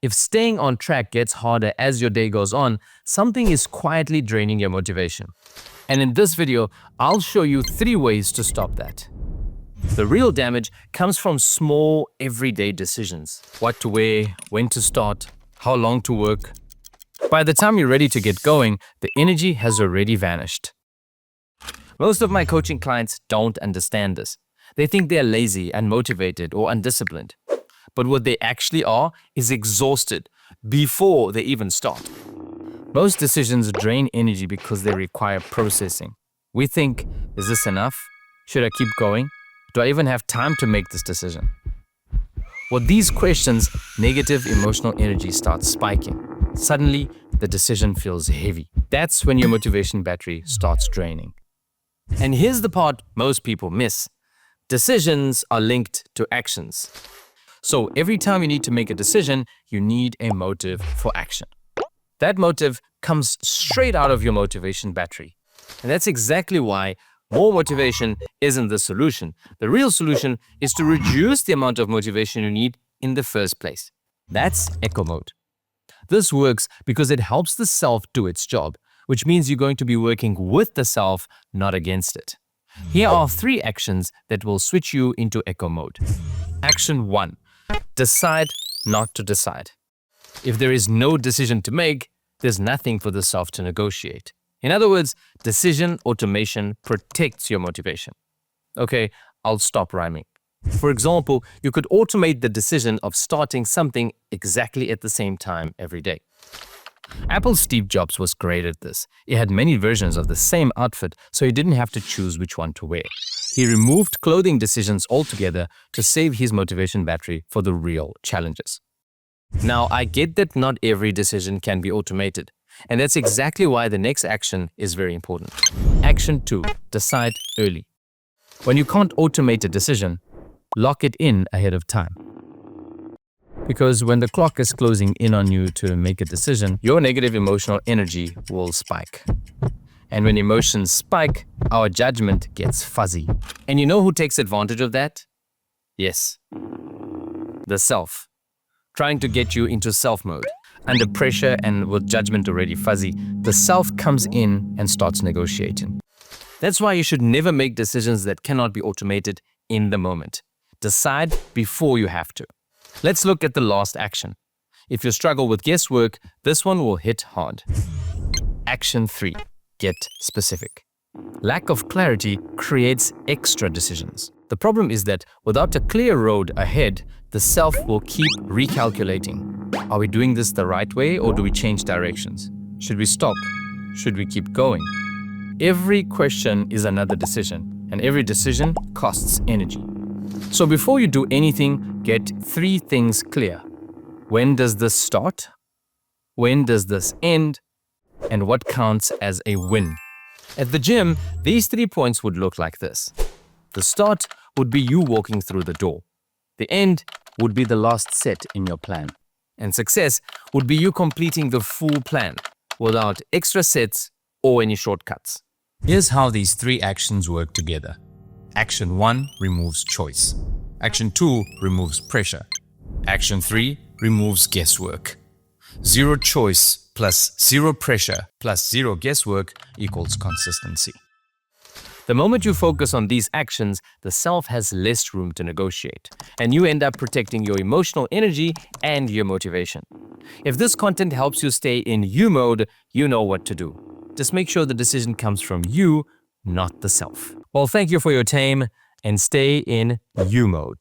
If staying on track gets harder as your day goes on, something is quietly draining your motivation. And in this video, I'll show you 3 ways to stop that. The real damage comes from small, everyday decisions. What to wear, when to start, how long to work. By the time you're ready to get going, the energy has already vanished. Most of my coaching clients don't understand this. They think they're lazy, unmotivated, or undisciplined. But what they actually are is exhausted before they even start. Most decisions drain energy because they require processing. We think, is this enough? Should I keep going? Do I even have time to make this decision? With these questions, negative emotional energy starts spiking. Suddenly, the decision feels heavy. That's when your motivation battery starts draining. And here's the part most people miss. Decisions are linked to actions. So every time you need to make a decision, you need a motive for action. That motive comes straight out of your motivation battery. And that's exactly why more motivation isn't the solution. The real solution is to reduce the amount of motivation you need in the first place. That's echo mode. This works because it helps the self do its job, which means you're going to be working with the self, not against it. Here are 3 actions that will switch you into echo mode. Action 1. Decide not to decide. If there is no decision to make, there's nothing for the self to negotiate. In other words, decision automation protects your motivation. Okay, I'll stop rhyming. For example, you could automate the decision of starting something exactly at the same time every day. Apple's Steve Jobs was great at this. He had many versions of the same outfit, so he didn't have to choose which one to wear. He removed clothing decisions altogether to save his motivation battery for the real challenges. Now, I get that not every decision can be automated, and that's exactly why the next action is very important. Action 2. Decide early. When you can't automate a decision, lock it in ahead of time. Because when the clock is closing in on you to make a decision, your negative emotional energy will spike. And when emotions spike, our judgment gets fuzzy. And you know who takes advantage of that? Yes, the self. Trying to get you into self mode. Under pressure and with judgment already fuzzy, the self comes in and starts negotiating. That's why you should never make decisions that cannot be automated in the moment. Decide before you have to. Let's look at the last action. If you struggle with guesswork, this one will hit hard. Action 3. Get specific. Lack of clarity creates extra decisions. The problem is that without a clear road ahead, the self will keep recalculating. Are we doing this the right way, or do we change directions? Should we stop? Should we keep going? Every question is another decision, and every decision costs energy. So before you do anything, get 3 things clear. When does this start? When does this end? And what counts as a win? At the gym, these 3 points would look like this. The start would be you walking through the door. The end would be the last set in your plan. And success would be you completing the full plan without extra sets or any shortcuts. Here's how these 3 actions work together. Action 1 removes choice. Action 2 removes pressure. Action 3 removes guesswork. 0 choice plus 0 pressure plus 0 guesswork equals consistency. The moment you focus on these actions, the self has less room to negotiate, and you end up protecting your emotional energy and your motivation. If this content helps you stay in you mode, you know what to do. Just make sure the decision comes from you, not the self. Well, thank you for your time, and stay in you mode.